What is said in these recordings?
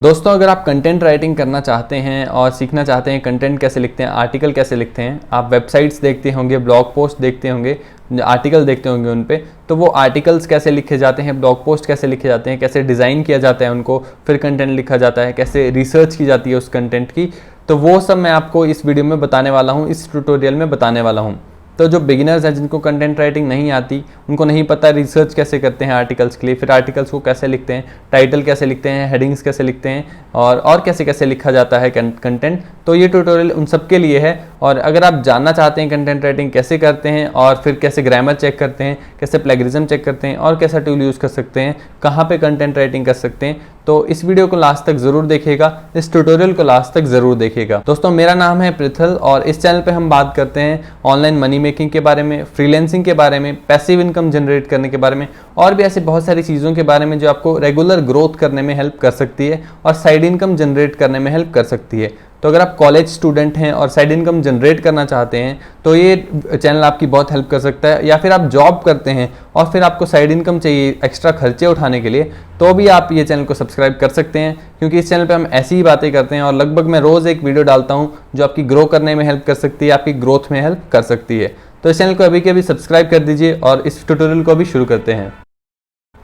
दोस्तों, अगर आप कंटेंट राइटिंग करना चाहते हैं और सीखना चाहते हैं कंटेंट कैसे लिखते हैं, आर्टिकल कैसे लिखते हैं, आप वेबसाइट्स देखते होंगे, ब्लॉग पोस्ट देखते होंगे, आर्टिकल देखते होंगे उन पे, तो वो आर्टिकल्स कैसे लिखे जाते हैं, ब्लॉग पोस्ट कैसे लिखे जाते हैं, कैसे डिज़ाइन किया जाता है उनको, फिर कंटेंट लिखा जाता है, कैसे रिसर्च की जाती है उस कंटेंट की, तो वो सब मैं आपको इस वीडियो में बताने वाला हूँ, इस ट्यूटोरियल में बताने वाला हूँ। तो जो बिगिनर्स हैं जिनको कंटेंट राइटिंग नहीं आती, उनको नहीं पता रिसर्च कैसे करते हैं आर्टिकल्स के लिए, फिर आर्टिकल्स को कैसे लिखते हैं, टाइटल कैसे लिखते हैं, हेडिंग्स कैसे लिखते हैं और कैसे कैसे लिखा जाता है कंटेंट, तो ये ट्यूटोरियल उन सब के लिए है। और अगर आप जानना चाहते हैं कंटेंट राइटिंग कैसे करते हैं और फिर कैसे ग्रामर चेक करते हैं, कैसे प्लेगरिज्म चेक करते हैं और कैसा टूल यूज़ कर सकते हैं, कहाँ पे कंटेंट राइटिंग कर सकते हैं, तो इस वीडियो को लास्ट तक ज़रूर देखिएगा, इस ट्यूटोरियल को लास्ट तक ज़रूर देखिएगा। दोस्तों, मेरा नाम है पृथल और इस चैनल पे हम बात करते हैं ऑनलाइन मनी मेकिंग के बारे में, फ्रीलैंसिंग के बारे में, पैसिव इनकम जनरेट करने के बारे में और भी ऐसे बहुत सारी चीज़ों के बारे में जो आपको रेगुलर ग्रोथ करने में हेल्प कर सकती है और साइड इनकम जनरेट करने में हेल्प कर सकती है। तो अगर आप कॉलेज स्टूडेंट हैं और साइड इनकम जनरेट करना चाहते हैं तो ये चैनल आपकी बहुत हेल्प कर सकता है, या फिर आप जॉब करते हैं और फिर आपको साइड इनकम चाहिए एक्स्ट्रा खर्चे उठाने के लिए, तो भी आप ये चैनल को सब्सक्राइब कर सकते हैं, क्योंकि इस चैनल पे हम ऐसी ही बातें करते हैं और लगभग मैं रोज़ एक वीडियो डालता हूँ जो आपकी ग्रो करने में हेल्प कर सकती है, आपकी ग्रोथ में हेल्प कर सकती है। तो इस चैनल को अभी के अभी सब्सक्राइब कर दीजिए और इस ट्यूटोरियल को अभी शुरू करते हैं।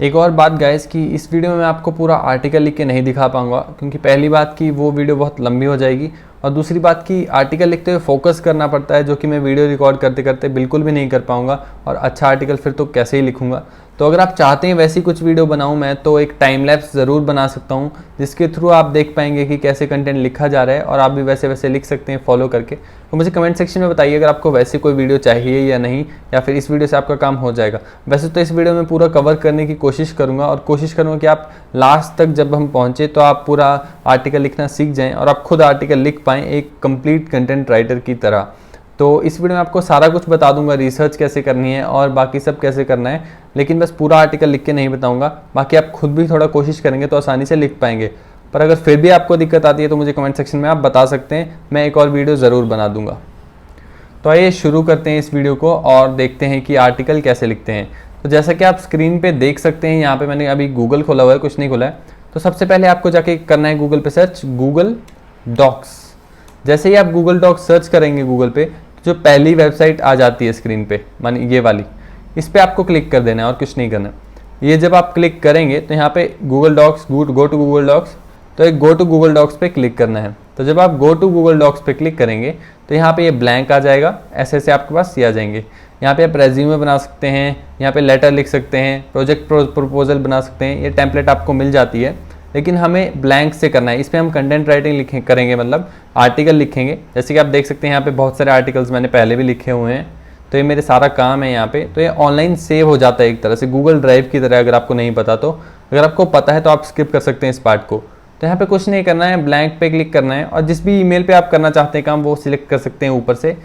एक और बात गाइस कि इस वीडियो में मैं आपको पूरा आर्टिकल लिख के नहीं दिखा पाऊंगा, क्योंकि पहली बात कि वो वीडियो बहुत लंबी हो जाएगी और दूसरी बात कि आर्टिकल लिखते हुए फोकस करना पड़ता है, जो कि मैं वीडियो रिकॉर्ड करते करते बिल्कुल भी नहीं कर पाऊंगा, और अच्छा आर्टिकल फिर तो कैसे ही लिखूंगा। तो अगर आप चाहते हैं वैसी कुछ वीडियो बनाऊं मैं, तो एक टाइम लैप्स ज़रूर बना सकता हूं, जिसके थ्रू आप देख पाएंगे कि कैसे कंटेंट लिखा जा रहा है और आप भी वैसे वैसे लिख सकते हैं फॉलो करके। तो मुझे कमेंट सेक्शन में बताइए अगर आपको वैसी कोई वीडियो चाहिए या नहीं, या फिर इस वीडियो से आपका काम हो जाएगा। वैसे तो इस वीडियो में पूरा कवर करने की कोशिश करूँगा और कोशिश करूँगा कि आप लास्ट तक जब हम पहुँचे तो आप पूरा आर्टिकल लिखना सीख जाएँ और आप खुद आर्टिकल लिख पाएँ एक कंप्लीट कंटेंट राइटर की तरह। तो इस वीडियो में आपको सारा कुछ बता दूंगा, रिसर्च कैसे करनी है और बाकी सब कैसे करना है, लेकिन बस पूरा आर्टिकल लिख के नहीं बताऊंगा। बाकी आप खुद भी थोड़ा कोशिश करेंगे तो आसानी से लिख पाएंगे, पर अगर फिर भी आपको दिक्कत आती है तो मुझे कमेंट सेक्शन में आप बता सकते हैं, मैं एक और वीडियो ज़रूर बना दूंगा। तो आइए शुरू करते हैं इस वीडियो को और देखते हैं कि आर्टिकल कैसे लिखते हैं। तो जैसा कि आप स्क्रीन पर देख सकते हैं, यहाँ पर मैंने अभी गूगल खोला हुआ है, कुछ नहीं खोला है। तो सबसे पहले आपको जाके करना है गूगल पे सर्च, गूगल डॉक्स। जैसे ही आप गूगल डॉक्स सर्च करेंगे गूगल पे, जो पहली वेबसाइट आ जाती है स्क्रीन पे, मानी ये वाली, इस पे आपको क्लिक कर देना है और कुछ नहीं करना। ये जब आप क्लिक करेंगे तो यहाँ पे Google Docs, go to Google Docs, तो एक गो टू गूगल डॉक्स पे क्लिक करना है। तो जब आप गो टू गूगल डॉक्स पे क्लिक करेंगे तो यहाँ पे ये ब्लैंक आ जाएगा, ऐसे ऐसे आपके पास ये आ जाएंगे। यहाँ पे आप रेज्यूमे बना सकते हैं, यहाँ पे लेटर लिख सकते हैं, प्रोजेक्ट प्रपोजल बना सकते हैं, ये टेम्पलेट आपको मिल जाती है, लेकिन हमें ब्लैंक से करना है। इस पर हम कंटेंट राइटिंग करेंगे, मतलब आर्टिकल लिखेंगे। जैसे कि आप देख सकते हैं यहाँ पे बहुत सारे आर्टिकल्स मैंने पहले भी लिखे हुए हैं, तो ये मेरे सारा काम है यहाँ पे। तो ये ऑनलाइन सेव हो जाता है एक तरह से, गूगल ड्राइव की तरह। अगर आपको नहीं पता तो, अगर आपको पता है तो आप स्किप कर सकते हैं इस पार्ट को। तो यहाँ पे कुछ नहीं करना है, ब्लैंक पे क्लिक करना है और जिस भी ईमेल पे आप करना चाहते हैं काम, वो सिलेक्ट कर सकते हैं ऊपर से,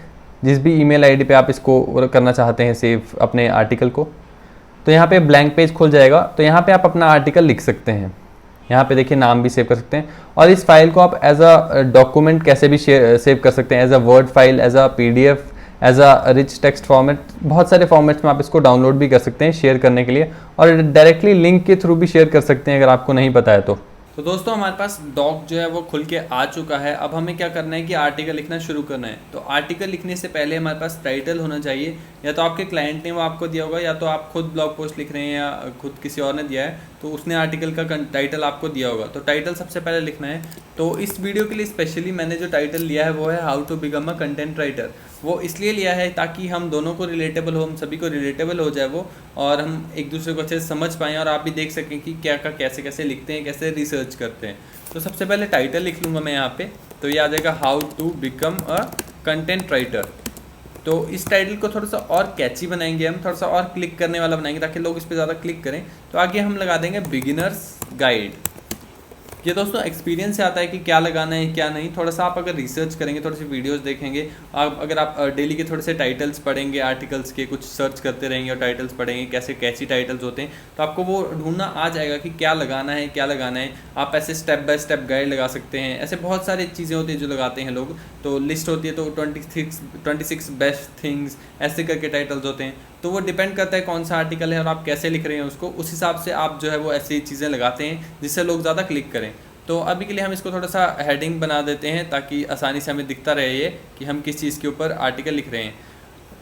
जिस भी ईमेल आईडी पे आप इसको करना चाहते हैं सेव अपने आर्टिकल को। तो यहाँ पे ब्लैंक पेज खुल जाएगा, तो यहाँ पे आप अपना आर्टिकल लिख सकते हैं। यहाँ पे देखिए नाम भी सेव कर सकते हैं, और इस फाइल को आप एज अ डॉक्यूमेंट कैसे भी सेव कर सकते हैं, as a word file, as a PDF, as a rich text format. बहुत सारे फॉर्मेट्स में आप इसको डाउनलोड भी कर सकते हैं शेयर करने के लिए, और डायरेक्टली लिंक के थ्रू भी शेयर कर सकते हैं अगर आपको नहीं पता है तो दोस्तों, हमारे पास डॉक जो है वो खुल के आ चुका है। अब हमें क्या करना है कि आर्टिकल लिखना शुरू करना है। तो आर्टिकल लिखने से पहले हमारे पास टाइटल होना चाहिए, या तो आपके क्लाइंट ने वो आपको दिया होगा, या तो आप खुद ब्लॉग पोस्ट लिख रहे हैं या खुद किसी और ने दिया है तो उसने आर्टिकल का टाइटल आपको दिया होगा। तो टाइटल सबसे पहले लिखना है। तो इस वीडियो के लिए स्पेशली मैंने जो टाइटल लिया है वो है how to become a content writer. वो इसलिए लिया है ताकि हम दोनों को रिलेटेबल हो, हम सभी को रिलेटेबल हो जाए वो, और हम एक दूसरे को अच्छे से समझ पाएँ और आप भी देख सकें कि क्या का कैसे कैसे लिखते हैं, कैसे रिसर्च करते हैं। तो सबसे पहले टाइटल लिख लूँगा मैं यहाँ पे, तो ये आ जाएगा how to become a content writer. तो इस टाइटल को थोड़ा सा और कैची बनाएंगे हम, थोड़ा सा और क्लिक करने वाला बनाएंगे ताकि लोग इस पर ज़्यादा क्लिक करें। तो आगे हम लगा देंगे बिगिनर्स गाइड। ये दोस्तों एक्सपीरियंस से आता है कि क्या लगाना है क्या नहीं। थोड़ा सा आप अगर रिसर्च करेंगे, थोड़ी सी वीडियोस देखेंगे, अगर आप डेली के थोड़े से टाइटल्स पढ़ेंगे, आर्टिकल्स के कुछ सर्च करते रहेंगे और टाइटल्स पढ़ेंगे कैसे कैची टाइटल्स होते हैं, तो आपको वो ढूंढना आ जाएगा कि क्या लगाना है क्या लगाना है। आप ऐसे स्टेप बाय स्टेप गाइड लगा सकते हैं। ऐसे बहुत सारी चीज़ें होती हैं जो लगाते हैं लोग। तो लिस्ट होती है, तो 26 बेस्ट थिंग्स ऐसे करके टाइटल्स होते हैं। तो वो डिपेंड करता है कौन सा आर्टिकल है और आप कैसे लिख रहे हैं उसको, उस हिसाब से आप जो है वो ऐसी चीज़ें लगाते हैं जिससे लोग ज़्यादा क्लिक करें। तो अभी के लिए हम इसको थोड़ा सा हेडिंग बना देते हैं ताकि आसानी से हमें दिखता रहे ये कि हम किस चीज़ के ऊपर आर्टिकल लिख रहे हैं।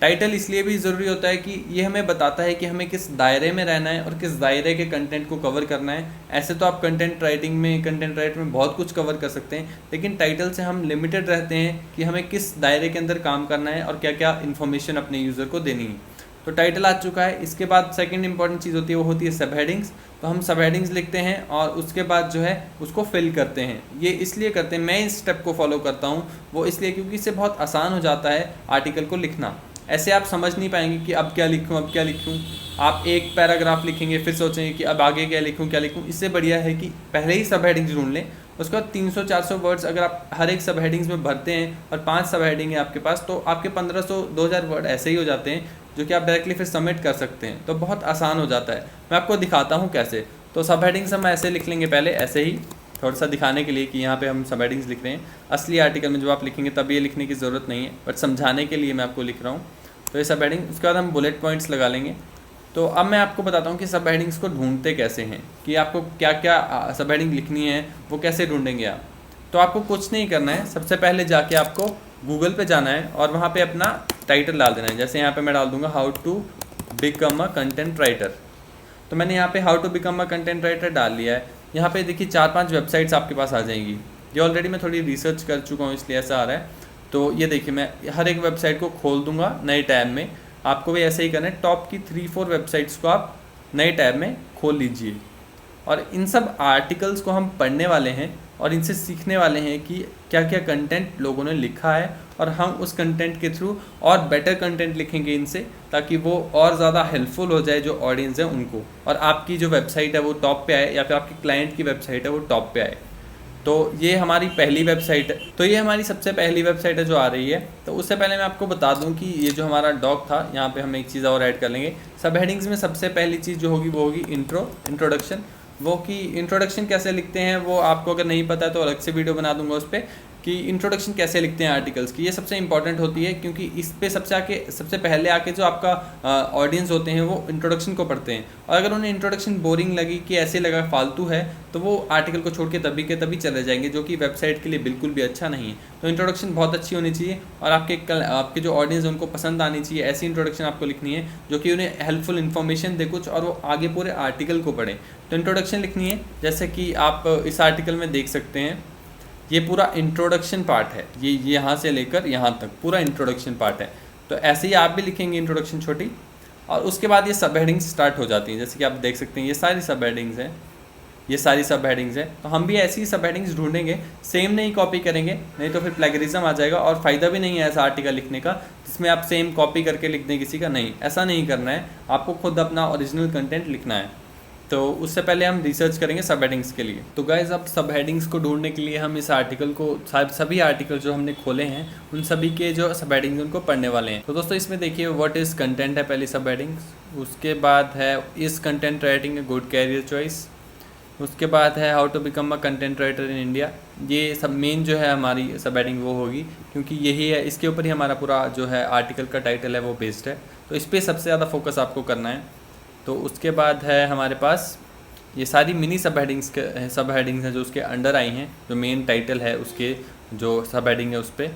टाइटल इसलिए भी ज़रूरी होता है कि ये हमें बताता है कि हमें किस दायरे में रहना है और किस दायरे के कंटेंट को कवर करना है। ऐसे तो आप कंटेंट राइट में बहुत कुछ कवर कर सकते हैं, लेकिन टाइटल से हम लिमिटेड रहते हैं कि हमें किस दायरे के अंदर काम करना है और क्या क्या इन्फॉर्मेशन अपने यूज़र को देनी है। तो टाइटल आ चुका है। इसके बाद सेकंड इंपॉर्टेंट चीज़ होती है, वो होती है सब हेडिंग्स। तो हम सब हेडिंग्स लिखते हैं और उसके बाद जो है उसको फिल करते हैं। ये इसलिए करते हैं, मैं इस स्टेप को फॉलो करता हूँ, वो इसलिए क्योंकि इससे बहुत आसान हो जाता है आर्टिकल को लिखना। ऐसे आप समझ नहीं पाएंगे कि अब क्या लिखूँ। आप एक पैराग्राफ लिखेंगे फिर सोचेंगे कि अब आगे क्या लिखूँ। इससे बढ़िया है कि पहले ही सब हेडिंग्स ढूंढ लें। उसके बाद 300-400 वर्ड्स अगर आप हर एक सब हेडिंग्स में भरते हैं और 5 सब हेडिंग है आपके पास, तो आपके 1500-2000 वर्ड ऐसे ही हो जाते हैं, जो कि आप डायरेक्टली फिर सबमिट कर सकते हैं। तो बहुत आसान हो जाता है। मैं आपको दिखाता हूँ कैसे। तो सब हेडिंग्स हम ऐसे लिख लेंगे पहले, ऐसे ही थोड़ा सा दिखाने के लिए कि यहाँ पे हम सब हेडिंग्स लिख रहे हैं। असली आर्टिकल में जब आप लिखेंगे तब ये लिखने की ज़रूरत नहीं है, बट समझाने के लिए मैं आपको लिख रहा हूँ। तो ये सब हेडिंग, उसके बाद हम बुलेट पॉइंट्स लगा लेंगे। तो अब मैं आपको बताता हूँ कि सब हेडिंग्स को ढूंढते कैसे हैं, कि आपको क्या क्या सब हेडिंग लिखनी है, वो कैसे ढूंढेंगे आप। तो आपको कुछ नहीं करना है, सबसे पहले जाके आपको गूगल पे जाना है और वहाँ पे अपना टाइटल डाल देना है। जैसे यहाँ पे मैं डाल दूंगा how to become a content writer. तो मैंने यहाँ पे how to become a content writer डाल लिया है। यहाँ पे देखिए 4-5 वेबसाइट्स आपके पास आ जाएंगी। ये ऑलरेडी मैं थोड़ी रिसर्च कर चुका हूँ इसलिए ऐसा आ रहा है। तो ये देखिए मैं हर एक वेबसाइट को खोल दूंगा नए टैब में। आपको भी ऐसे ही करना है, टॉप की 3-4 वेबसाइट्स को आप नए टैब में खोल लीजिए और इन सब आर्टिकल्स को हम पढ़ने वाले हैं और इनसे सीखने वाले हैं कि क्या क्या कंटेंट लोगों ने लिखा है, और हम उस कंटेंट के थ्रू और बेटर कंटेंट लिखेंगे इनसे, ताकि वो और ज़्यादा हेल्पफुल हो जाए जो ऑडियंस है उनको, और आपकी जो वेबसाइट है वो टॉप पे आए या फिर आपकी क्लाइंट की वेबसाइट है वो टॉप पे आए। तो ये हमारी पहली वेबसाइट है। तो ये हमारी सबसे पहली वेबसाइट है जो आ रही है। तो उससे पहले मैं आपको बता दूं कि ये जो हमारा डॉक था, यहाँ पे हम एक चीज़ और ऐड कर लेंगे। सब हेडिंग्स में सबसे पहली चीज़ जो होगी वो होगी इंट्रोडक्शन। वो कि इंट्रोडक्शन कैसे लिखते हैं वो आपको अगर नहीं पता है तो अलग से वीडियो बना दूंगा उस पर, कि इंट्रोडक्शन कैसे लिखते हैं आर्टिकल्स की। ये सबसे इंपॉर्टेंट होती है क्योंकि इस पे सबसे पहले आके जो आपका ऑडियंस होते हैं वो इंट्रोडक्शन को पढ़ते हैं, और अगर उन्हें इंट्रोडक्शन बोरिंग लगी कि ऐसे लगा फालतू है, तो वो आर्टिकल को छोड़ के तभी के तभी चले जाएंगे, जो कि वेबसाइट के लिए बिल्कुल भी अच्छा नहीं है। तो इंट्रोडक्शन बहुत अच्छी होनी चाहिए और आपके जो ऑडियंस है उनको पसंद आनी चाहिए। ऐसी इंट्रोडक्शन आपको लिखनी है जो कि उन्हें हेल्पफुल इन्फॉर्मेशन दे कुछ, और वो आगे पूरे आर्टिकल को पढ़ें। तो इंट्रोडक्शन लिखनी है, जैसे कि आप इस आर्टिकल में देख सकते हैं ये पूरा इंट्रोडक्शन पार्ट है। ये यहाँ से लेकर यहाँ तक पूरा इंट्रोडक्शन पार्ट है। तो ऐसे ही आप भी लिखेंगे इंट्रोडक्शन छोटी, और उसके बाद ये सब हेडिंग्स स्टार्ट हो जाती हैं। जैसे कि आप देख सकते हैं ये सारी सब हेडिंग्स हैं, ये सारी सब हेडिंग्स हैं। तो हम भी ऐसी ही सब हेडिंग्स ढूंढेंगे, सेम नहीं कॉपी करेंगे, नहीं तो फिर प्लेगरिज्म आ जाएगा और फ़ायदा भी नहीं है ऐसा आर्टिकल लिखने का जिसमें आप सेम कॉपी करके लिख दें किसी का। नहीं, ऐसा नहीं करना है, आपको खुद अपना ओरिजिनल कंटेंट लिखना है। तो उससे पहले हम रिसर्च करेंगे सब हेडिंग्स के लिए। तो गाइज अब सब हेडिंग्स को ढूंढने के लिए हम इस आर्टिकल को, सभी आर्टिकल जो हमने खोले हैं उन सभी के जो सब हेडिंग्स उनको पढ़ने वाले हैं। तो दोस्तों इसमें देखिए व्हाट इज़ कंटेंट है पहली सब हेडिंग्स, उसके बाद है is content writing a good career choice, उसके बाद है how to become a content writer in India. ये सब मेन जो है हमारी सब हेडिंग वो होगी, क्योंकि यही है, इसके ऊपर ही हमारा पूरा जो है आर्टिकल का टाइटल है वो बेस्ड है। तो इस पर सबसे ज़्यादा फोकस आपको करना है। तो उसके बाद है हमारे पास ये सारी मिनी सब हेडिंग्स हैं जो उसके अंडर आई हैं, जो मेन टाइटल है उसके जो सब हेडिंग है उस पर।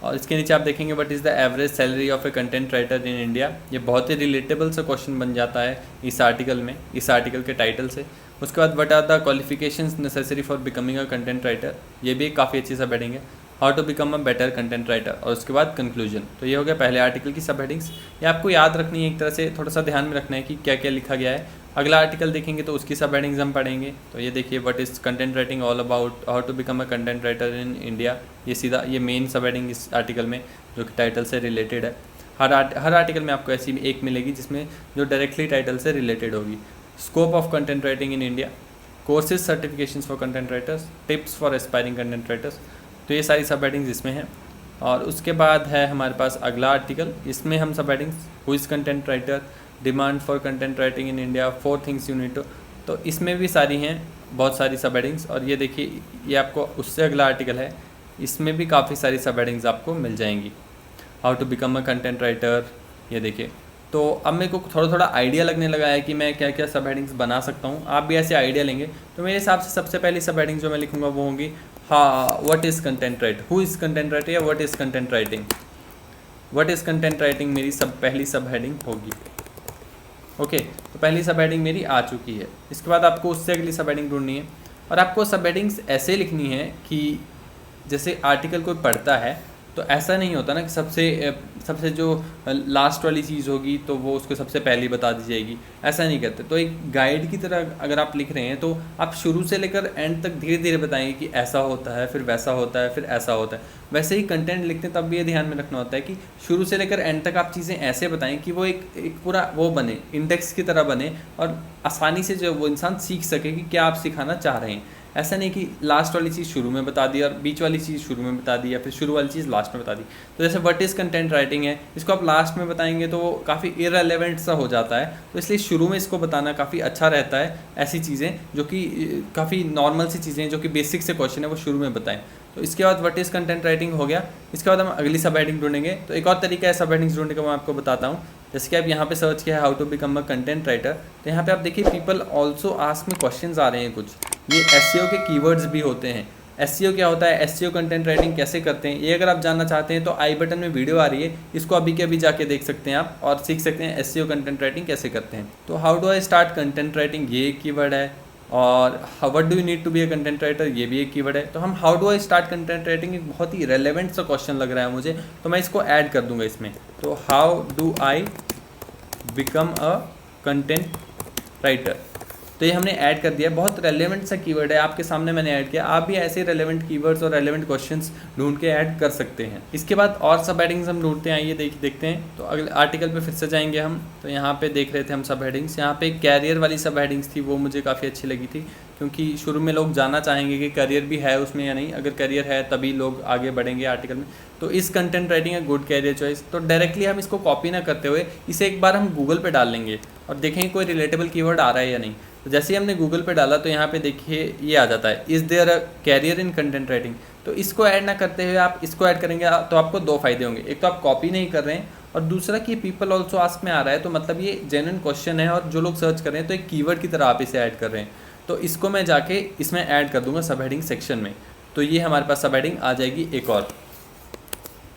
और इसके नीचे आप देखेंगे what is the average salary of a content writer in India. ये बहुत ही रिलेटेबल सा क्वेश्चन बन जाता है इस आर्टिकल के टाइटल से। उसके बाद what are the qualifications necessary for becoming a content writer, ये भी काफ़ी अच्छी सब हेडिंग है। How to become a better content writer, और उसके बाद कंक्लूजन। तो ये हो गया पहले आर्टिकल की सब हेडिंग्स। ये आपको याद रखनी है, एक तरह से थोड़ा सा ध्यान में रखना है कि क्या क्या लिखा गया है। अगला आर्टिकल देखेंगे तो उसकी सब हेडिंग्स हम पढ़ेंगे। तो ये देखिए what is content writing all about, how to become a content writer in India. ये सीधा ये मेन सब हेडिंग इस आर्टिकल में जो कि टाइटल से रिलेटेड है। हर आर्टिकल में आपको ऐसी एक मिलेगी जिसमें जो डायरेक्टली टाइटल से रिलेटेड होगी। Scope of content writing in India, courses certifications for content writers, tips for aspiring content writers. तो ये सारी सब हेडिंग्स इसमें हैं। और उसके बाद है हमारे पास अगला आर्टिकल, इसमें हम सब headings who is content writer, demand for content writing in India, 4 things you need to. तो इसमें भी सारी हैं बहुत सारी सब हेडिंग्स। और ये देखिए ये आपको उससे अगला आर्टिकल है, इसमें भी काफ़ी सारी सब हेडिंग्स आपको मिल जाएंगी। How to become a content writer, ये देखिए तो अब मेरे को थोड़ा थोड़ा आइडिया लगने लगा है कि मैं क्या क्या सब हेडिंग्स बना सकता हूँ। आप भी ऐसे आइडिया लेंगे तो मेरे हिसाब से सबसे पहली सब हेडिंग जो मैं लिखूँगा वो होगी हाँ what is content writing, who is content writing या what is content writing. What is content writing मेरी पहली सब हेडिंग होगी। ओके, तो पहली सब हेडिंग मेरी आ चुकी है। इसके बाद आपको उससे अगली सब हेडिंग ढूंढनी है और आपको सब हेडिंग्स ऐसे लिखनी है कि जैसे आर्टिकल कोई पढ़ता है तो ऐसा नहीं होता ना कि सबसे जो लास्ट वाली चीज़ होगी तो वो उसको सबसे पहले बता दी जाएगी, ऐसा नहीं करते। तो एक गाइड की तरह अगर आप लिख रहे हैं तो आप शुरू से लेकर एंड तक धीरे धीरे बताएंगे कि ऐसा होता है, फिर वैसा होता है, फिर ऐसा होता है। वैसे ही कंटेंट लिखते हैं तब भी ये ध्यान में रखना होता है कि शुरू से लेकर एंड तक आप चीज़ें ऐसे बताएं कि वो एक पूरा वो बने, इंडेक्स की तरह बने और आसानी से जो वो इंसान सीख सके कि क्या आप सिखाना चाह रहे हैं। ऐसा नहीं कि लास्ट वाली चीज़ शुरू में बता दी और बीच वाली चीज़ शुरू में बता दी या फिर शुरू वाली चीज़ लास्ट में बता दी। तो जैसे व्हाट इज़ कंटेंट राइटिंग है, इसको आप लास्ट में बताएंगे तो वो काफ़ी इररेलेवेंट सा हो जाता है, तो इसलिए शुरू में इसको बताना काफ़ी अच्छा रहता है। ऐसी चीज़ें जो कि काफ़ी नॉर्मल सी चीज़ें जो कि बेसिक से क्वेश्चन है वो शुरू में बताएं। तो इसके बाद व्हाट इज़ कंटेंट राइटिंग हो गया। इसके बाद हम अगली सब हेडिंग ढूंढेंगे। तो एक और तरीका है सब हेडिंग्स ढूंढने का, मैं आपको बताता हूँ। जैसे कि आप यहाँ पे सर्च किया है how to become a content writer, तो यहाँ पे आप देखिए पीपल ऑल्सो आस्क में क्वेश्चंस आ रहे हैं कुछ। ये एसईओ के कीवर्ड्स भी होते हैं। एसईओ क्या होता है, एसईओ कंटेंट राइटिंग कैसे करते हैं, ये अगर आप जानना चाहते हैं तो आई बटन में वीडियो आ रही है, इसको अभी के अभी जाके देख सकते हैं आप और सीख सकते हैं एसईओ कंटेंट राइटिंग कैसे करते हैं। तो how do I start content writing ये एक कीवर्ड है और what do you need to be a content writer ये भी एक कीवर्ड है। तो हम how do I start content writing एक बहुत ही रेलेवेंट सा क्वेश्चन लग रहा है मुझे, तो मैं इसको ऐड कर दूंगा इसमें। तो how do I become a content writer, तो ये हमने ऐड कर दिया। बहुत रेलेवेंट सा कीवर्ड है, आपके सामने मैंने ऐड किया। आप भी ऐसे रेलेवेंट कीवर्ड्स और रेलेवेंट क्वेश्चंस ढूंढ के ऐड कर सकते हैं। इसके बाद और सब हेडिंग्स हम ढूंढते हैं, आइए देखते हैं। तो अगले आर्टिकल पे फिर से जाएंगे हम। तो यहाँ पे देख रहे थे हम सब हेडिंग्स, यहाँ पे कैरियर वाली सब हेडिंग्स थी, वो मुझे काफ़ी अच्छी लगी थी क्योंकि शुरू में लोग जानना चाहेंगे कि करियर भी है उसमें या नहीं। अगर करियर है तभी लोग आगे बढ़ेंगे आर्टिकल में। तो इस कंटेंट राइटिंग है गुड कैरियर चॉइस। तो डायरेक्टली हम इसको कॉपी ना करते हुए इसे एक बार हम गूगल पे डाल लेंगे और देखेंगे कोई रिलेटेबल कीवर्ड आ रहा है या नहीं। तो जैसे ही हमने गूगल पे डाला तो यहाँ पे देखिए ये आ जाता है, is there a career in content writing. तो इसको ऐड ना करते हुए आप इसको ऐड करेंगे तो आपको दो फायदे होंगे। एक तो आप कॉपी नहीं कर रहे हैं और दूसरा कि पीपल ऑल्सो आस्क में आ रहा है, तो मतलब ये जेन्युइन क्वेश्चन है और जो लोग सर्च कर रहे हैं तो एक कीवर्ड की तरह आप इसे ऐड कर रहे हैं। तो इसको मैं जाके इसमें ऐड कर दूंगा सब हेडिंग सेक्शन में। तो ये हमारे पास सब हेडिंग आ जाएगी एक और।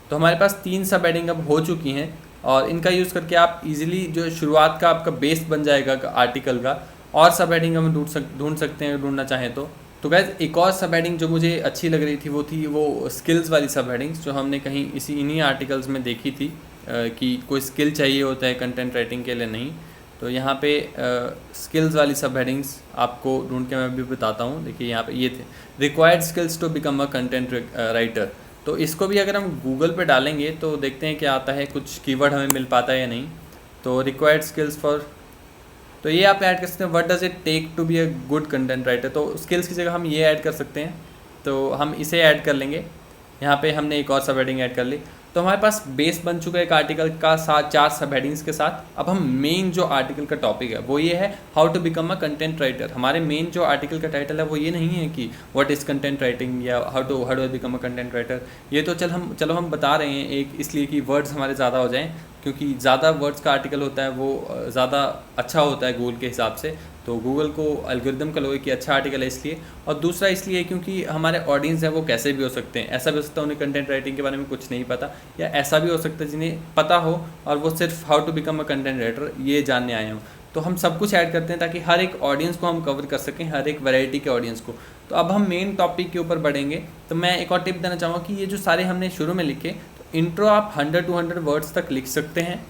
तो हमारे पास 3 सब हेडिंग अब हो चुकी हैं और इनका यूज़ करके आप इजीली जो शुरुआत का आपका बेस बन जाएगा आर्टिकल का, और सब हेडिंग हम ढूंढ सकते हैं ढूंढना चाहें तो गाइस एक और सब हेडिंग जो मुझे अच्छी लग रही थी वो थी वो स्किल्स वाली सब हेडिंग्स, जो हमने कहीं इन्हीं आर्टिकल्स में देखी थी कि कोई स्किल चाहिए होता है कंटेंट राइटिंग के लिए। नहीं, तो यहाँ पे स्किल्स वाली सब हेडिंग्स आपको ढूंढ के मैं भी बताता हूँ। देखिए यहाँ पे ये थे required skills to become a content writer. तो इसको भी अगर हम गूगल पे डालेंगे तो देखते हैं क्या आता है, कुछ कीवर्ड हमें मिल पाता है या नहीं। तो रिक्वायर्ड स्किल्स फॉर, तो ये आप ऐड कर सकते हैं what does it take to be a good content writer. तो स्किल्स की जगह हम ये ऐड कर सकते हैं, तो हम इसे ऐड कर लेंगे। यहाँ पे हमने एक और सब हेडिंग ऐड कर ली। तो हमारे पास बेस बन चुका है एक आर्टिकल का 4 सब हेडिंग्स के साथ। अब हम मेन जो आर्टिकल का टॉपिक है वो ये है how to become a content writer. हमारे मेन जो आर्टिकल का टाइटल है वो ये नहीं है कि व्हाट इज़ कंटेंट राइटिंग या how do I become a content writer. ये तो चलो हम बता रहे हैं एक इसलिए कि वर्ड्स हमारे ज़्यादा हो जाएँ, क्योंकि ज़्यादा वर्ड्स का आर्टिकल होता है वो ज़्यादा अच्छा होता है गूगल के हिसाब से। तो गूगल को एल्गोरिदम का लोगे कि अच्छा आर्टिकल है इसलिए, और दूसरा इसलिए क्योंकि हमारे ऑडियंस है वो कैसे भी हो सकते हैं। ऐसा भी हो सकता है उन्हें कंटेंट राइटिंग के बारे में कुछ नहीं पता, या ऐसा भी हो सकता है जिन्हें पता हो और वो सिर्फ how to become a content writer ये जानने आए हों। तो हम सब कुछ ऐड करते हैं ताकि हर एक ऑडियंस को हम कवर कर सकें, हर एक वैरायटी के ऑडियंस को। तो अब हम मेन टॉपिक के ऊपर बढ़ेंगे। तो मैं एक और टिप देना चाहूँगा कि ये जो सारे हमने शुरू में लिखे, तो इंट्रो आप 100-200 वर्ड्स तक लिख सकते हैं।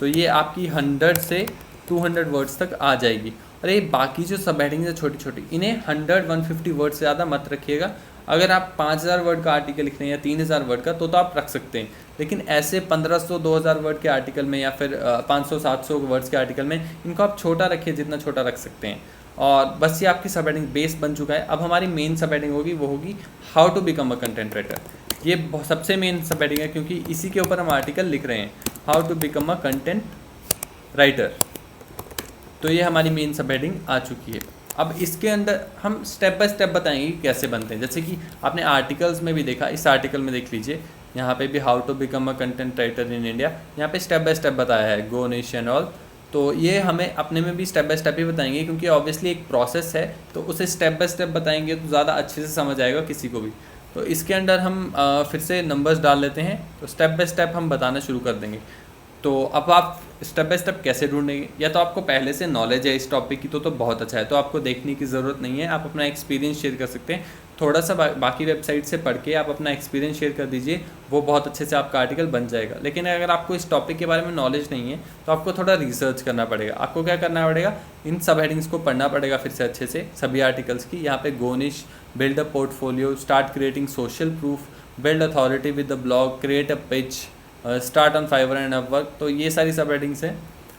तो ये आपकी 100 से 200 वर्ड्स तक आ जाएगी। और ये बाकी जो सब हेडिंग्स है छोटी छोटी, इन्हें 100-150 वर्ड से ज़्यादा मत रखिएगा। अगर आप 5000 वर्ड का आर्टिकल लिख रहे हैं या 3000 वर्ड का तो आप रख सकते हैं, लेकिन ऐसे 1500-2000 वर्ड के आर्टिकल में या फिर 500-700 वर्ड्स के आर्टिकल में इनको आप छोटा रखिए, जितना छोटा रख सकते हैं। और बस ये आपकी सब हेडिंग बेस बन चुका है। अब हमारी मेन सब हेडिंग होगी वो होगी how to become a content writer. ये सबसे मेन सब हेडिंग है क्योंकि इसी के ऊपर हम आर्टिकल लिख रहे हैं, how to become a content writer. तो ये हमारी मेन सब हेडिंग आ चुकी है। अब इसके अंदर हम स्टेप बाय स्टेप बताएंगे कि कैसे बनते हैं। जैसे कि आपने आर्टिकल्स में भी देखा, इस आर्टिकल में देख लीजिए यहाँ पे भी how to become a content writer in India, यहाँ पे स्टेप बाय स्टेप बताया है, गो निश एंड ऑल। तो ये हमें अपने में भी स्टेप बाय स्टेप ही बताएंगे, क्योंकि ऑब्वियसली एक प्रोसेस है, तो उसे स्टेप बाय स्टेप बताएंगे तो ज़्यादा अच्छे से समझ आएगा किसी को भी। तो इसके अंदर हम फिर से नंबर्स डाल लेते हैं, तो स्टेप बाय स्टेप हम बताना शुरू कर देंगे। तो अब आप स्टेप बाय स्टेप कैसे ढूंढेंगे, या तो आपको पहले से नॉलेज है इस टॉपिक की तो बहुत अच्छा है, तो आपको देखने की ज़रूरत नहीं है, आप अपना एक्सपीरियंस शेयर कर सकते हैं। थोड़ा सा बाकी वेबसाइट से पढ़ के आप अपना एक्सपीरियंस शेयर कर दीजिए, वो बहुत अच्छे से आपका आर्टिकल बन जाएगा। लेकिन अगर आपको इस टॉपिक के बारे में नॉलेज नहीं है तो आपको थोड़ा रिसर्च करना पड़ेगा। आपको क्या करना पड़ेगा, इन सब हेडिंग्स को पढ़ना पड़ेगा फिर से अच्छे से, सभी आर्टिकल्स की। यहाँ पे गो निश, build a portfolio, start creating social proof, build authority with the blog, create a pitch, start on Fiverr and Upwork. तो ये सारी सब हेडिंग्स हैं।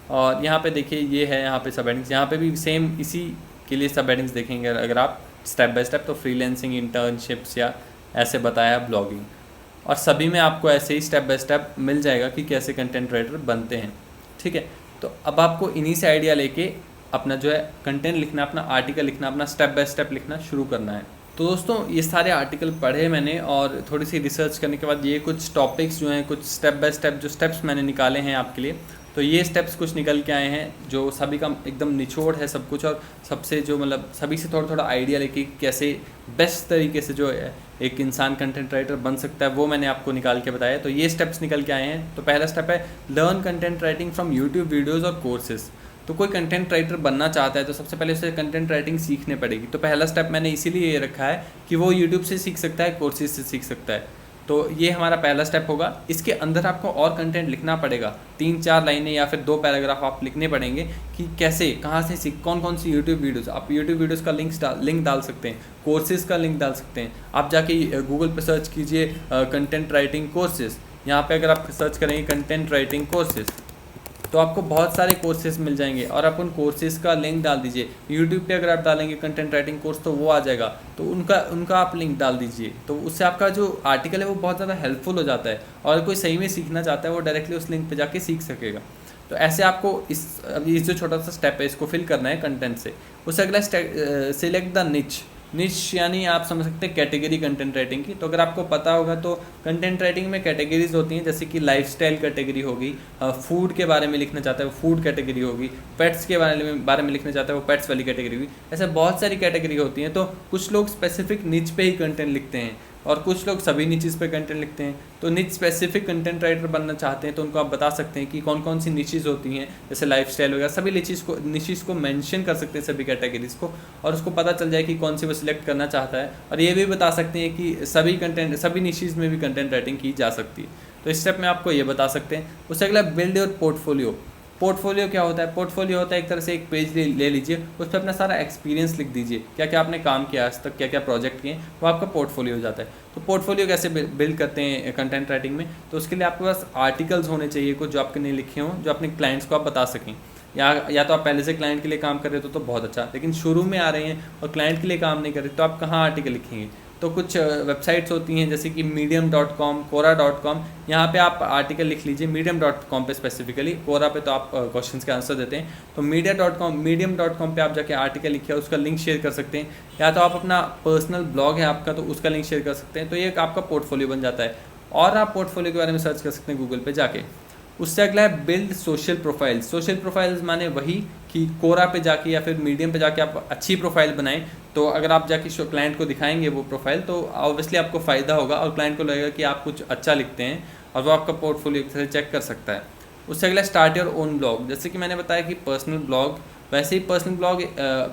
और यहाँ पे देखिए ये है यहाँ पे सब हेडिंग्स, यहाँ पे भी सेम इसी के लिए सब हेडिंग्स देखेंगे अगर आप स्टेप बाय स्टेप। तो फ्रीलांसिंग, इंटर्नशिप्स या ऐसे बताया, ब्लॉगिंग, और सभी में आपको ऐसे ही स्टेप बाय स्टेप मिल जाएगा कि कैसे कंटेंट राइटर बनते हैं। ठीक है, तो अब आपको इन्हीं से आइडिया लेके अपना जो है कंटेंट लिखना, अपना आर्टिकल लिखना, अपना स्टेप बाय स्टेप लिखना शुरू करना है। तो दोस्तों ये सारे आर्टिकल पढ़े मैंने, और थोड़ी सी रिसर्च करने के बाद ये कुछ टॉपिक्स जो हैं, कुछ स्टेप बाय स्टेप जो स्टेप्स मैंने निकाले हैं आपके लिए, तो ये स्टेप्स कुछ निकल के आए हैं जो सभी का एकदम निचोड़ है सब कुछ, और सबसे जो मतलब सभी से थोड़ा थोड़ा आइडिया लेके कैसे बेस्ट तरीके से जो है एक इंसान कंटेंट राइटर बन सकता है, वो मैंने आपको निकाल के बताया। तो ये स्टेप्स निकल के आए हैं। तो पहला स्टेप है learn content writing from YouTube videos और कोर्सेज। तो कोई कंटेंट राइटर बनना चाहता है तो सबसे पहले उसे कंटेंट राइटिंग सीखने पड़ेगी। तो पहला स्टेप मैंने इसीलिए ये रखा है कि वो यूट्यूब से सीख सकता है, कोर्सेज से सीख सकता है। तो ये हमारा पहला स्टेप होगा। इसके अंदर आपको और कंटेंट लिखना पड़ेगा, 3-4 लाइनें या फिर 2 पैराग्राफ आप लिखने पड़ेंगे कि कैसे, कहाँ से सीख, कौन कौन सी यूट्यूब वीडियोस। आप यूट्यूब वीडियोस का लिंक डाल सकते हैं, कोर्सेज का लिंक डाल सकते हैं। आप जाके गूगल पर सर्च कीजिए कंटेंट राइटिंग कोर्सेज। यहाँ पे अगर आप सर्च करेंगे कंटेंट राइटिंग कोर्सेज तो आपको बहुत सारे कोर्सेज मिल जाएंगे, और आप उन कोर्सेज का लिंक डाल दीजिए। यूट्यूब पे अगर आप डालेंगे कंटेंट राइटिंग कोर्स तो वो आ जाएगा, तो उनका आप लिंक डाल दीजिए। तो उससे आपका जो आर्टिकल है वो बहुत ज़्यादा हेल्पफुल हो जाता है, और कोई सही में सीखना चाहता है वो डायरेक्टली उस लिंक पे जाके सीख सकेगा। तो ऐसे आपको इस जो छोटा सा स्टेप है इसको फिल करना है कंटेंट से। उससे अगला सिलेक्ट द निच यानी आप समझ सकते हैं कैटेगरी कंटेंट राइटिंग की। तो अगर आपको पता होगा तो कंटेंट राइटिंग में कैटेगरीज होती हैं, जैसे कि लाइफस्टाइल कैटेगरी होगी, फूड के बारे में लिखना चाहता है वो फूड कैटेगरी होगी, पेट्स के बारे में लिखना चाहता है वो पेट्स वाली कैटेगरी होगी। ऐसे बहुत सारी कैटेगरी होती हैं। तो कुछ लोग स्पेसिफिक निच पे ही कंटेंट लिखते हैं, और कुछ लोग सभी निचेस पे कंटेंट लिखते हैं। तो निच स्पेसिफिक कंटेंट राइटर बनना चाहते हैं तो उनको आप बता सकते हैं कि कौन कौन सी निचेस होती हैं, जैसे लाइफस्टाइल वगैरह। सभी निचेस को मेंशन कर सकते हैं, सभी कैटेगरीज को, और उसको पता चल जाए कि कौन सी वो सिलेक्ट करना चाहता है। और ये भी बता सकते हैं कि सभी निचेस में भी कंटेंट राइटिंग की जा सकती है। तो इस स्टेप में आपको ये बता सकते हैं। उससे अगला बिल्ड योर पोर्टफोलियो। पोर्टफोलियो क्या होता है? पोर्टफोलियो होता है एक तरह से एक पेज ले लीजिए, उस पर अपना सारा एक्सपीरियंस लिख दीजिए, क्या क्या आपने काम किया आज तक, क्या क्या प्रोजेक्ट किए, वो आपका पोर्टफोलियो हो जाता है। तो पोर्टफोलियो कैसे बिल्ड करते हैं कंटेंट राइटिंग में? तो उसके लिए आपके पास आर्टिकल्स होने चाहिए कुछ जो आपने लिखे हों, जो अपने क्लाइंट्स को आप बता सकें। या तो आप पहले से क्लाइंट के लिए काम कर रहे हो तो बहुत अच्छा, लेकिन शुरू में आ रहे हैं और क्लाइंट के लिए काम नहीं कर रहे तो आप कहाँ आर्टिकल लिखेंगे? तो कुछ वेबसाइट्स होती हैं जैसे कि medium.com, quora.com, यहाँ पे आप आर्टिकल लिख लीजिए। medium.com पे स्पेसिफिकली, quora पे तो आप क्वेश्चंस के आंसर देते हैं। तो medium.com पे आप जाके आर्टिकल लिखिए, उसका लिंक शेयर कर सकते हैं। या तो आप अपना पर्सनल ब्लॉग है आपका तो उसका लिंक शेयर कर सकते हैं। तो ये आपका पोर्टफोलियो बन जाता है, और आप पोर्टफोलियो के बारे में सर्च कर सकते हैं गूगल पे जाके। उससे अगला है build social profiles. Social profiles माने वही कि कोरा पे जाके या फिर मीडियम पे जाके आप अच्छी प्रोफाइल बनाएं। तो अगर आप जाके क्लाइंट को दिखाएंगे वो प्रोफाइल तो ऑब्वियसली आपको फ़ायदा होगा, और क्लाइंट को लगेगा कि आप कुछ अच्छा लिखते हैं, और वो आपका पोर्टफोलियो से चेक कर सकता है। उससे अगला स्टार्ट योर ओन ब्लॉग। जैसे कि मैंने बताया कि पर्सनल ब्लॉग, वैसे ही पर्सनल ब्लॉग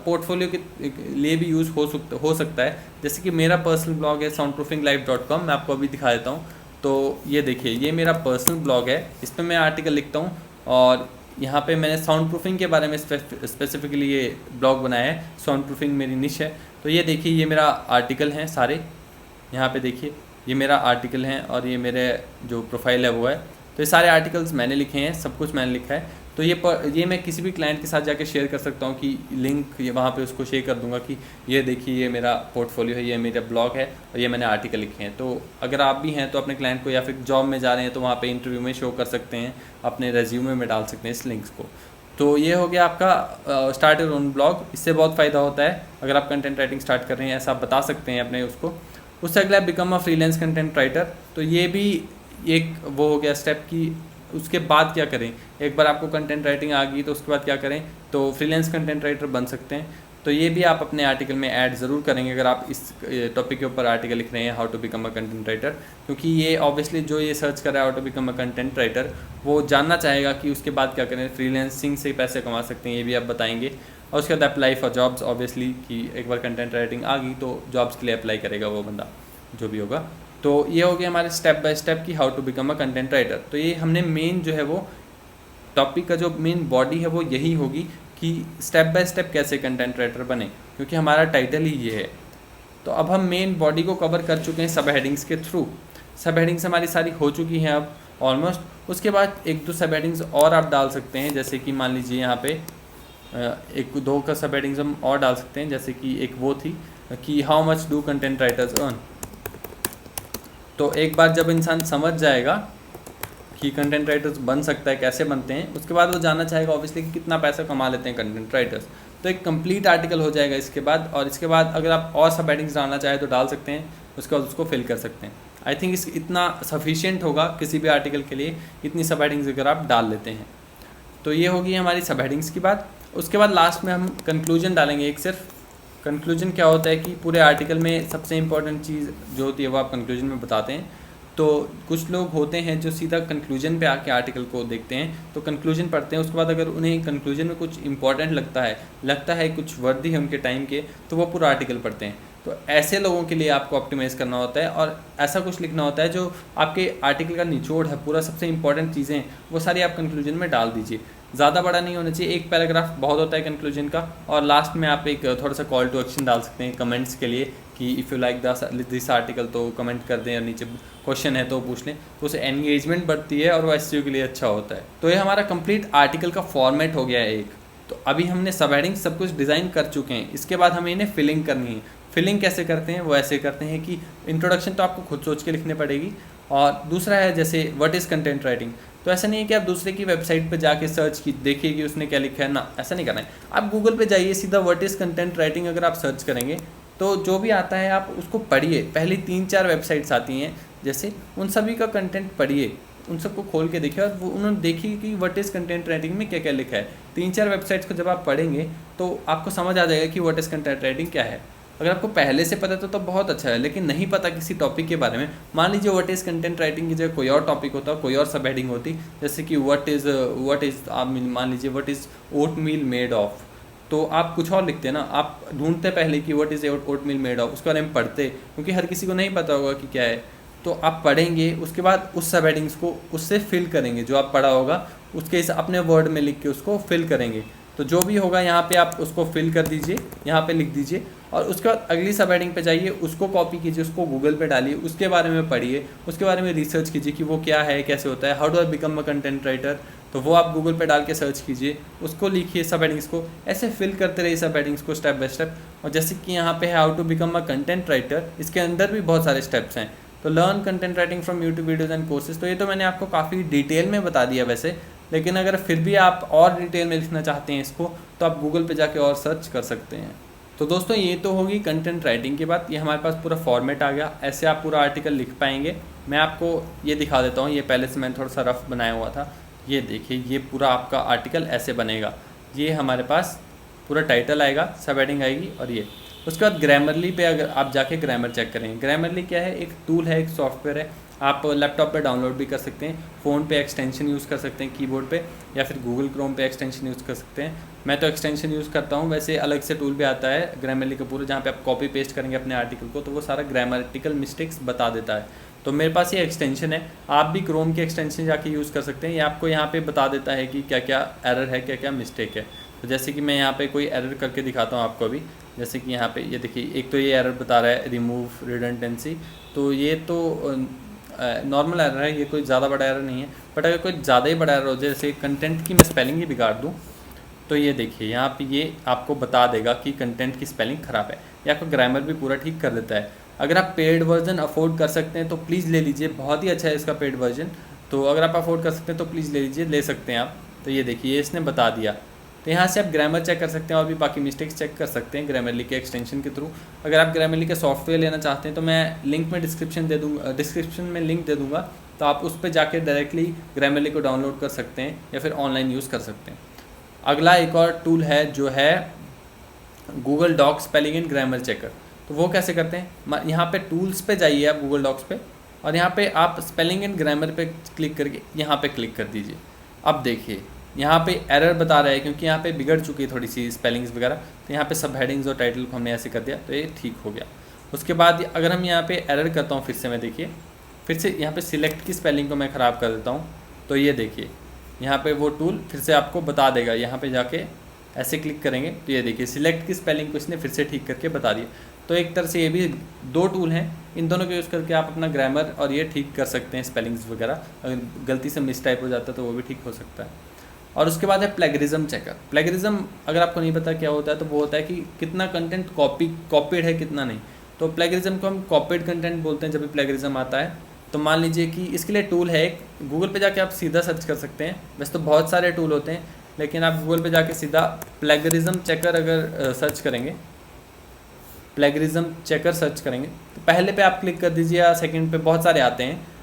पोर्टफोलियो के लिए भी यूज़ हो सकता है। जैसे कि मेरा पर्सनल ब्लॉग है soundproofing.life.com, मैं आपको अभी दिखा देता हूँ। तो ये देखिए, ये मेरा पर्सनल ब्लॉग है, इस पर मैं आर्टिकल लिखता हूँ, और यहाँ पे मैंने साउंड प्रूफिंग के बारे में स्पेसिफिकली ये ब्लॉग बनाया है। साउंड प्रूफिंग मेरी निश है। तो ये देखिए, ये मेरा आर्टिकल हैं सारे, यहाँ पे देखिए ये मेरा आर्टिकल हैं, और ये मेरे जो प्रोफाइल है वो है। तो ये सारे आर्टिकल्स मैंने लिखे हैं, सब कुछ मैंने लिखा है। तो ये मैं किसी भी क्लाइंट के साथ जाके शेयर कर सकता हूँ कि लिंक ये वहाँ पे उसको शेयर कर दूंगा कि ये देखिए ये मेरा पोर्टफोलियो है, ये मेरा ब्लॉग है, और ये मैंने आर्टिकल लिखे हैं। तो अगर आप भी हैं तो अपने क्लाइंट को, या फिर जॉब में जा रहे हैं तो वहाँ पे इंटरव्यू में शो कर सकते हैं, अपने रेज्यूमे में डाल सकते हैं इस लिंक्स को। तो ये हो गया आपका स्टार्ट योर ओन ब्लॉग। इससे बहुत फ़ायदा होता है अगर आप कंटेंट राइटिंग स्टार्ट कर रहे हैं, ऐसा आप बता सकते हैं अपने उसको। उससे अगला become a freelance content writer. तो ये भी एक वो हो गया स्टेप कि उसके बाद क्या करें। एक बार आपको कंटेंट राइटिंग आ गई तो उसके बाद क्या करें, तो फ्रीलांस कंटेंट राइटर बन सकते हैं। तो ये भी आप अपने आर्टिकल में ऐड ज़रूर करेंगे अगर आप इस टॉपिक के ऊपर आर्टिकल लिख रहे हैं, how to become a content writer. क्योंकि ये ऑब्वियसली जो ये सर्च कर रहा है how to become a content writer, वो जानना चाहेगा कि उसके बाद क्या करें, फ्रीलांसिंग से पैसे कमा सकते हैं, ये भी आप बताएंगे। और उसके बाद अप्लाई फॉर जॉब्स, ऑब्वियसली कि एक बार कंटेंट राइटिंग आ गई तो जॉब्स के लिए अप्लाई करेगा वो बंदा जो भी होगा। तो ये हो गया हमारे स्टेप बाय स्टेप की how to become a content writer. तो ये हमने मेन जो है वो टॉपिक का जो मेन बॉडी है वो यही होगी कि स्टेप बाय स्टेप कैसे कंटेंट राइटर बने, क्योंकि हमारा टाइटल ही ये है। तो अब हम मेन बॉडी को कवर कर चुके हैं सब हेडिंग्स के थ्रू। सब हेडिंग्स हमारी सारी हो चुकी हैं अब ऑलमोस्ट। उसके बाद एक दो सब हेडिंग्स और आप डाल सकते हैं, जैसे कि मान लीजिए यहाँ पे एक दो का सब हेडिंग्स हम और डाल सकते हैं। जैसे कि एक वो थी कि how much do content writers earn. तो एक बार जब इंसान समझ जाएगा कि कंटेंट राइटर्स बन सकता है, कैसे बनते हैं, उसके बाद वो जानना चाहेगा ऑब्वियसली कि कितना पैसा कमा लेते हैं कंटेंट राइटर्स। तो एक कंप्लीट आर्टिकल हो जाएगा इसके बाद। और इसके बाद अगर आप और सब हेडिंग्स डालना चाहें तो डाल सकते हैं, उसके बाद उसको फिल कर सकते हैं। आई थिंक इतना सफिशिएंट होगा किसी भी आर्टिकल के लिए, इतनी सब हेडिंग्स अगर आप डाल लेते हैं। तो ये होगी हमारी सब हेडिंग्स की बात। उसके बाद लास्ट में हम कंक्लूजन डालेंगे एक सिर्फ। कंक्लूजन क्या होता है कि पूरे आर्टिकल में सबसे इम्पोर्टेंट चीज़ जो होती है वो आप कंक्लूजन में बताते हैं। तो कुछ लोग होते हैं जो सीधा कंक्लूजन पे आके आर्टिकल को देखते हैं, तो कंक्लूजन पढ़ते हैं, उसके बाद अगर उन्हें कंक्लूजन में कुछ इंपॉर्टेंट लगता है कुछ वर्दी है उनके टाइम के, तो वो पूरा आर्टिकल पढ़ते हैं। तो ऐसे लोगों के लिए आपको ऑप्टिमाइज करना होता है और ऐसा कुछ लिखना होता है जो आपके आर्टिकल का निचोड़ है, पूरा सबसे इंपॉर्टेंट चीज़ें वो सारी आप कंक्लूजन में डाल दीजिए। ज़्यादा बड़ा नहीं होना चाहिए, एक पैराग्राफ बहुत होता है कंक्लूजन का। और लास्ट में आप एक थोड़ा सा कॉल टू एक्शन डाल सकते हैं कमेंट्स के लिए कि if you like this article तो कमेंट कर दें, और नीचे क्वेश्चन है तो पूछ लें। तो उससे एंगेजमेंट बढ़ती है और वो एसईओ के लिए अच्छा होता है। तो ये हमारा कंप्लीट आर्टिकल का फॉर्मेट हो गया है एक। तो अभी हमने सब हेडिंग सब कुछ डिज़ाइन कर चुके हैं, इसके बाद हमें इन्हें फिलिंग करनी है। फिलिंग कैसे करते हैं, वो ऐसे करते हैं कि इंट्रोडक्शन तो आपको खुद सोच के लिखनी पड़ेगी। और दूसरा है जैसे व्हाट इज़ कंटेंट राइटिंग। तो ऐसा नहीं है कि आप दूसरे की वेबसाइट पर जाके सर्च की देखिए कि उसने क्या लिखा है ना, ऐसा नहीं करना है। आप गूगल पे जाइए, सीधा व्हाट इज़ कंटेंट राइटिंग अगर आप सर्च करेंगे तो जो भी आता है आप उसको पढ़िए। पहली 3-4 वेबसाइट्स आती हैं, जैसे उन सभी का कंटेंट पढ़िए, उन सबको खोल के देखिए और वो उन्होंने देखिए कि व्हाट इज़ कंटेंट राइटिंग में क्या क्या लिखा है। 3-4 वेबसाइट्स को जब आप पढ़ेंगे तो आपको समझ आ जाएगा कि व्हाट इज़ कंटेंट राइटिंग क्या है। अगर आपको पहले से पता तो बहुत अच्छा है, लेकिन नहीं पता किसी टॉपिक के बारे में, मान लीजिए व्हाट इज़ कंटेंट राइटिंग की जगह कोई और टॉपिक होता, कोई और सब हेडिंग होती, जैसे कि व्हाट इज़ आप मान लीजिए what is oatmeal made of, तो आप कुछ और लिखते हैं ना। आप ढूंढते पहले कि what is oatmeal made of, उसके बारे में पढ़ते, क्योंकि हर किसी को नहीं पता होगा कि क्या है। तो आप पढ़ेंगे, उसके बाद उस सब हेडिंग्स को उससे फिल करेंगे, जो आप पढ़ा होगा उसके अपने वर्ड में लिख के उसको फिल करेंगे। तो जो भी होगा यहाँ पे आप उसको फिल कर दीजिए, यहाँ पे लिख दीजिए, और उसके बाद अगली सब हेडिंग पे जाइए, उसको कॉपी कीजिए, उसको गूगल पे डालिए, उसके बारे में पढ़िए, उसके बारे में रिसर्च कीजिए कि वो क्या है, कैसे होता है, how do I become a content writer. तो वो आप गूगल पे डाल के सर्च कीजिए, उसको लिखिए सब हेडिंग्स को, ऐसे फिल करते रहिए सब हेडिंग्स को स्टेप बाय स्टेप। और जैसे कि यहाँ पे है how to become a content writer, इसके अंदर भी बहुत सारे स्टेप्स हैं। तो learn content writing from YouTube videos and courses. तो ये तो मैंने आपको काफ़ी डिटेल में बता दिया वैसे, लेकिन अगर फिर भी आप और डिटेल में लिखना चाहते हैं इसको, तो आप गूगल पे जाके और सर्च कर सकते हैं। तो दोस्तों ये तो होगी कंटेंट राइटिंग की बात। ये हमारे पास पूरा फॉर्मेट आ गया, ऐसे आप पूरा आर्टिकल लिख पाएंगे। मैं आपको ये दिखा देता हूँ, ये पहले से मैंने थोड़ा सा रफ बनाया हुआ था। ये देखिए, ये पूरा आपका आर्टिकल ऐसे बनेगा। ये हमारे पास पूरा टाइटल आएगा, सब हेडिंग आएगी, और ये उसके बाद ग्रामरली पे अगर आप जाके ग्रामर चेक करेंगे। ग्रामरली क्या है, एक टूल है, एक सॉफ्टवेयर है, आप लैपटॉप पे डाउनलोड भी कर सकते हैं, फ़ोन पे एक्सटेंशन यूज़ कर सकते हैं कीबोर्ड पे, या फिर गूगल क्रोम पे एक्सटेंशन यूज़ कर सकते हैं। मैं तो एक्सटेंशन यूज़ करता हूँ, वैसे अलग से टूल भी आता है ग्रामरली का पूरा, जहाँ पे आप कॉपी पेस्ट करेंगे अपने आर्टिकल को तो वो सारा ग्रामेटिकल मिस्टेक्स बता देता है। तो मेरे पास ये एक्सटेंशन है, आप भी क्रोम के एक्सटेंशन जाके यूज़ कर सकते हैं। ये आपको यहाँ पर बता देता है कि क्या क्या एरर है, क्या क्या मिस्टेक है। तो जैसे कि मैं यहाँ पे कोई एरर करके दिखाता हूँ आपको अभी। जैसे कि यहाँ पे ये देखिए, एक तो ये एरर बता रहा है रिमूव रिडंडेंसी, तो ये तो नॉर्मल एरर है, ये कोई ज़्यादा बड़ा एरर नहीं है। बट अगर कोई ज़्यादा ही बड़ा एरर हो, जैसे कंटेंट की मैं स्पेलिंग ही बिगाड़ दूँ, तो ये देखिए यहाँ पे ये आपको बता देगा कि कंटेंट की स्पेलिंग ख़राब है, या आपका ग्रामर भी पूरा ठीक कर देता है। अगर आप पेड वर्जन अफोर्ड कर सकते हैं तो प्लीज़ ले लीजिए, बहुत ही अच्छा है इसका पेड वर्जन। तो अगर आप अफोर्ड कर सकते हैं तो प्लीज़ ले लीजिए, ले सकते हैं आप। तो ये देखिए, इसने बता दिया, तो यहाँ से आप ग्रामर चेक कर सकते हैं और भी बाकी मिस्टेक्स चेक कर सकते हैं ग्रामरली के एक्सटेंशन के थ्रू। अगर आप ग्रामरली का सॉफ्टवेयर लेना चाहते हैं तो मैं लिंक में डिस्क्रिप्शन में लिंक दे दूँगा, तो आप उस पर जाके डायरेक्टली ग्रामरली को डाउनलोड कर सकते हैं या फिर ऑनलाइन यूज़ कर सकते हैं। अगला एक और टूल है जो है Google Docs spelling and grammar checker. तो वो कैसे करते हैं, यहाँ पे टूल्स पे जाइए आप गूगल डॉक्स पे, और यहाँ पे आप स्पेलिंग एंड ग्रामर पे क्लिक करके यहाँ पे क्लिक कर दीजिए। अब देखिए यहाँ पे एरर बता रहा है क्योंकि यहाँ पे बिगड़ चुकी है थोड़ी सी स्पेलिंग्स वगैरह, तो यहाँ पे सब हेडिंग्स और टाइटल को हमने ऐसे कर दिया तो ये ठीक हो गया। उसके बाद अगर हम यहाँ पे एरर करता हूँ फिर से, मैं देखिए फिर से यहाँ पे सिलेक्ट की स्पेलिंग को मैं ख़राब कर देता हूँ, तो ये देखिए यहाँ पे वो टूल फिर से आपको बता देगा। यहाँ पे जाके ऐसे क्लिक करेंगे तो ये देखिए सिलेक्ट की स्पेलिंग को इसने फिर से ठीक करके बता दिया। तो एक तरह से ये भी दो टूल हैं, इन दोनों के यूज़ करके आप अपना ग्रामर और ये ठीक कर सकते हैं, स्पेलिंग्स वगैरह अगर गलती से मिस टाइप हो जाता है तो वो भी ठीक हो सकता है। और उसके बाद है प्लेगरिज्म चेकर। प्लेगरिज्म अगर आपको नहीं पता क्या होता है तो वो होता है कि कितना कंटेंट कॉपीड है कितना नहीं। तो प्लेगरिज्म को हम कॉपीड कंटेंट बोलते हैं जब भी प्लेगरिज्म आता है। तो मान लीजिए कि इसके लिए टूल है एक, गूगल पे जाके आप सीधा सर्च कर सकते हैं। वैसे तो बहुत सारे टूल होते हैं लेकिन आप गूगल पे जाके सीधा प्लेगरिज्म चेकर अगर सर्च करेंगे, प्लेगरिज्म चेकर सर्च करेंगे तो पहले पे आप क्लिक कर दीजिए या सेकंड पे, बहुत सारे आते हैं।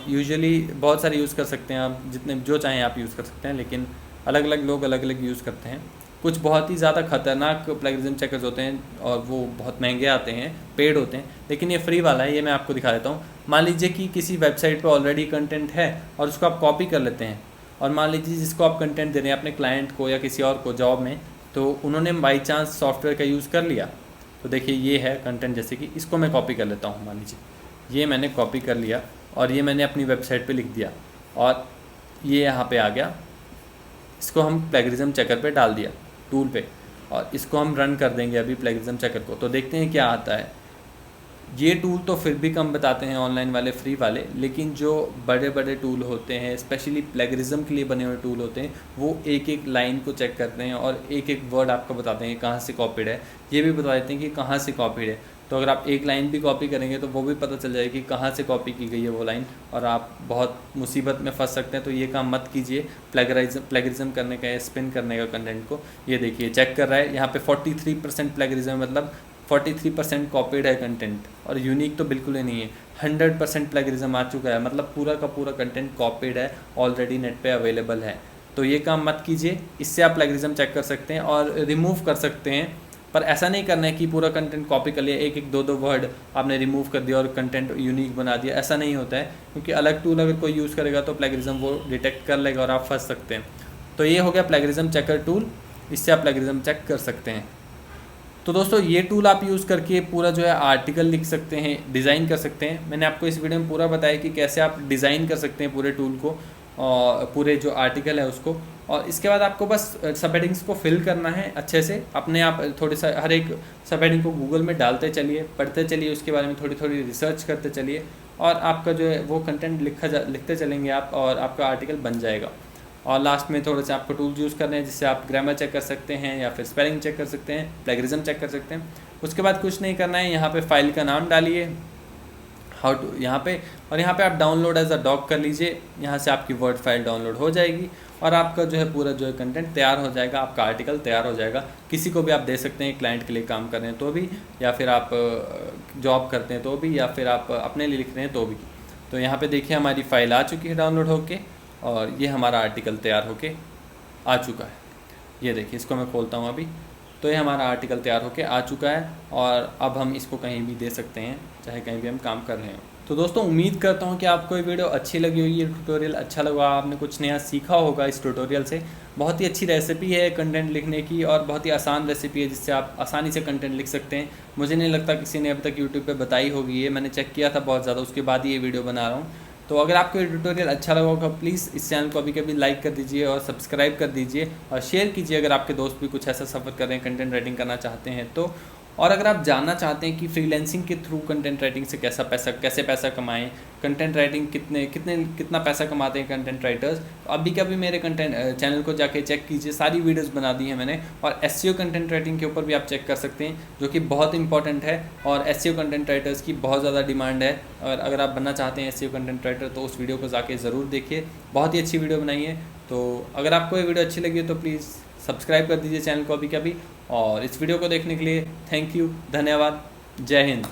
यूजुअली बहुत सारे यूज़ कर सकते हैं आप, जितने जो चाहें आप यूज़ कर सकते हैं, लेकिन अलग अलग लोग अलग अलग यूज़ करते हैं। कुछ बहुत ही ज़्यादा खतरनाक प्लेगरिज्म चेकर्स होते हैं और वो बहुत महंगे आते हैं, पेड होते हैं, लेकिन ये फ्री वाला है, ये मैं आपको दिखा देता हूँ। मान लीजिए कि किसी वेबसाइट पे ऑलरेडी कंटेंट है और उसको आप कॉपी कर लेते हैं, और मान लीजिए जिसको आप कंटेंट दे रहे हैं अपने क्लाइंट को या किसी और को जॉब में, तो उन्होंने बाई चांस सॉफ्टवेयर का यूज़ कर लिया। तो देखिए ये है कंटेंट, जैसे कि इसको मैं कॉपी कर लेता हूँ, मान लीजिए ये मैंने कॉपी कर लिया और ये मैंने अपनी वेबसाइट पे लिख दिया और ये यहाँ पे आ गया। इसको हम प्लेगरिज्म चेकर पे डाल दिया टूल पे, और इसको हम रन कर देंगे अभी प्लेगरिज्म चेकर को, तो देखते हैं क्या आता है। ये टूल तो फिर भी कम बताते हैं ऑनलाइन वाले, फ्री वाले, लेकिन जो बड़े बड़े टूल होते हैं स्पेशली प्लेगरिज्म के लिए बने हुए टूल होते हैं, वो एक एक लाइन को चेक करते हैं और एक एक वर्ड आपको बताते हैं कहाँ से कॉपीड है, ये भी बता देते हैं कि कहाँ से कॉपीड है। तो अगर आप एक लाइन भी कॉपी करेंगे तो वो भी पता चल जाएगा कि कहाँ से कॉपी की गई है वो लाइन, और आप बहुत मुसीबत में फंस सकते हैं। तो ये काम मत कीजिए प्लेगरिज्म करने का या स्पिन करने का कंटेंट को। ये देखिए चेक कर रहा है यहाँ पे 43% प्लेगरिज्म, मतलब 43% कॉपीड है कंटेंट, और यूनिक तो बिल्कुल ही नहीं है। 100% प्लेगरिज्म आ चुका है, मतलब पूरा का पूरा कंटेंट कॉपीड है, ऑलरेडी नेट पे अवेलेबल है। तो ये काम मत कीजिए, इससे आप प्लेगरिज्म चेक कर सकते हैं और रिमूव कर सकते हैं। पर ऐसा नहीं करना है कि पूरा कंटेंट कॉपी कर लिया, एक एक दो वर्ड आपने रिमूव कर दिया और कंटेंट यूनिक बना दिया, ऐसा नहीं होता है, क्योंकि अलग टूल अगर कोई यूज़ करेगा तो प्लेगरिज्म वो डिटेक्ट कर लेगा और आप फंस सकते हैं। तो ये हो गया प्लेगरिज्म चेकर टूल, इससे आप प्लेगरिज्म चेक कर सकते हैं। तो दोस्तों ये टूल आप यूज़ करके पूरा जो है आर्टिकल लिख सकते हैं, डिज़ाइन कर सकते हैं। मैंने आपको इस वीडियो में पूरा बताया कि कैसे आप डिज़ाइन कर सकते हैं पूरे टूल को और पूरे जो आर्टिकल है उसको। और इसके बाद आपको बस सब हेडिंग्स को फिल करना है अच्छे से, अपने आप थोड़े सा हर एक सब हेडिंग को गूगल में डालते चलिए, पढ़ते चलिए, उसके बारे में थोड़ी थोड़ी रिसर्च करते चलिए, और आपका जो है वो कंटेंट लिखते चलेंगे आप, और आपका आर्टिकल बन जाएगा। और लास्ट में थोड़े से आपको टूल्स यूज़ करने हैं जिससे आप ग्रामर चेक कर सकते हैं या फिर स्पेलिंग चेक कर सकते हैं, प्लेगरिज्म चेक कर सकते हैं। उसके बाद कुछ नहीं करना है, यहाँ पे फाइल का नाम डालिए हाउ टू यहाँ पे, और यहाँ पे आप डाउनलोड एज अ डॉक कर लीजिए। यहाँ से आपकी वर्ड फाइल डाउनलोड हो जाएगी और आपका जो है पूरा जो है कंटेंट तैयार हो जाएगा, आपका आर्टिकल तैयार हो जाएगा। किसी को भी आप दे सकते हैं, क्लाइंट के लिए काम कर रहे हैं तो भी, या फिर आप जॉब करते हैं तो भी, या फिर आप अपने लिए लिख रहे हैं तो भी। तो यहाँ पे देखिए हमारी फ़ाइल आ चुकी है डाउनलोड होके, और ये हमारा आर्टिकल तैयार होके आ चुका है। ये देखिए इसको मैं खोलता हूँ अभी, तो ये हमारा आर्टिकल तैयार होके आ चुका है, और अब हम इसको कहीं भी दे सकते हैं, चाहे कहीं भी हम काम कर रहे हैं। तो दोस्तों उम्मीद करता हूँ कि आपको ये वीडियो अच्छी लगी होगी, ये ट्यूटोरियल अच्छा लगा, आपने कुछ नया सीखा होगा इस ट्यूटोरियल से। बहुत ही अच्छी रेसिपी है कंटेंट लिखने की, और बहुत ही आसान रेसिपी है जिससे आप आसानी से कंटेंट लिख सकते हैं। मुझे नहीं लगता किसी ने अभी तक यूट्यूब पे बताई होगी, ये मैंने चेक किया था बहुत ज़्यादा, उसके बाद ही ये वीडियो बना रहा हूँ। तो अगर आपको ये ट्यूटोरियल अच्छा लगा होगा प्लीज़ इस चैनल को अभी कभी लाइक कर दीजिए और सब्सक्राइब कर दीजिए, और शेयर कीजिए अगर आपके दोस्त भी कुछ ऐसा सफ़र कर रहे हैं, कंटेंट राइटिंग करना चाहते हैं तो। और अगर आप जानना चाहते हैं कि फ्रीलांसिंग के थ्रू कंटेंट राइटिंग से कैसे पैसा कमाएं, कंटेंट राइटिंग कितना पैसा कमाते हैं कंटेंट राइटर्स, तो अभी कभी मेरे कंटेंट चैनल को जाके चेक कीजिए, सारी वीडियोस बना दी हैं मैंने। और एसईओ कंटेंट राइटिंग के ऊपर भी आप चेक कर सकते हैं, जो कि बहुत इंपॉर्टेंट है, और एसईओ कंटेंट राइटर्स की बहुत ज़्यादा डिमांड है। और अगर आप बनना चाहते हैं एसईओ कंटेंट राइटर तो उस वीडियो को जाके ज़रूर देखिए, बहुत ही अच्छी वीडियो बनाई है। तो अगर आपको ये वीडियो अच्छी लगी तो प्लीज़ सब्सक्राइब कर दीजिए चैनल को अभी के अभी। और इस वीडियो को देखने के लिए थैंक यू, धन्यवाद, जय हिंद।